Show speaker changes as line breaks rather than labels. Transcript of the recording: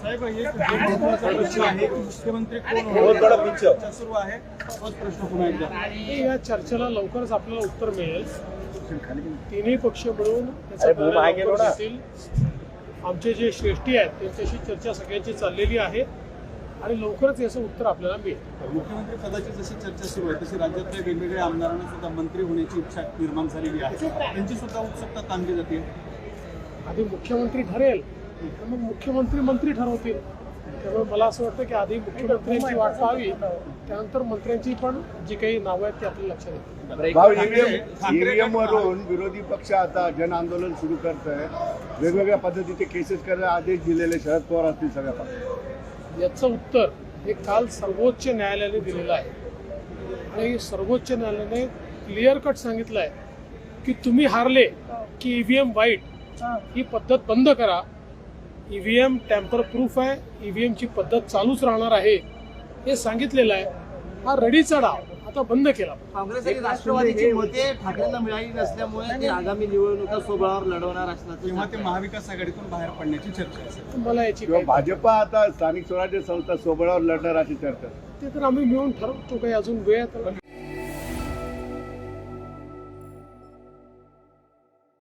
साहेब हे महत्त्वाचा प्रश्न आहे की मुख्यमंत्री कोण होणार चर्चा सुरू आहे. तोच प्रश्न पुन्हा एकदा
या चर्चेला लवकरच आपल्याला उत्तर मिळेल. तिन्ही पक्ष मिळून त्याचा निर्णय लवकर घेतील. आमचे जे श्रेष्ठी आहेत त्यांच्याशी चर्चा सगळ्यांची चाललेली आहे आणि लवकरच याचं उत्तर आपल्याला मिळेल.
मुख्यमंत्री पदाची जशी चर्चा सुरू आहे तशी राज्यातल्या वेगवेगळ्या आमदारांना सुद्धा मंत्री होण्याची इच्छा निर्माण झालेली आहे. त्यांची सुद्धा उत्सुकता ताणली जाते.
आधी मुख्यमंत्री ठरेल तर मग मुख्यमंत्री मंत्री ठरवतील. त्यामुळे मला असं वाटतं की आधी मुख्यमंत्र्यांची वाट पाहावी, त्यानंतर मंत्र्यांची पण जी काही नावं आहेत ती आपल्या लक्षात येतील.
ईव्हीएम वरून विरोधी पक्ष आता जन आंदोलन सुरू करत आहे. वेगवेगळ्या पद्धतीचे केसेस करायला आदेश दिलेले शरद पवार असतील सगळ्या पक्षांना.
याचं उत्तर हे काल सर्वोच्च न्यायालयाने दिलेलं आहे आणि सर्वोच्च न्यायालयाने क्लिअर कट सांगितलं आहे की तुम्ही हारले की ईव्हीएम वाईट ही पद्धत बंद करा. ईव्हीएम टॅम्पर प्रूफ आहे, ईव्हीएमची पद्धत चालूच राहणार आहे हे सांगितलेलं आहे. हा रडीचा डाव आता बंद केला.
काँग्रेस आणि राष्ट्रवादीची मते ठाकरेंना मिळाली नसल्यामुळे ते आगामी निवडणुका स्वबळावर लढवणार असल्याचं
तेव्हा ते महाविकास आघाडीतून बाहेर पडण्याची चर्चा असेल.
मला याची
किंवा
काही
भाजपा आता स्थानिक स्वराज्य संस्था सोबळावर लढणार अशी चर्चा.
ते तर आम्ही मिळून ठरवतो. काही अजून वेळ आहे तर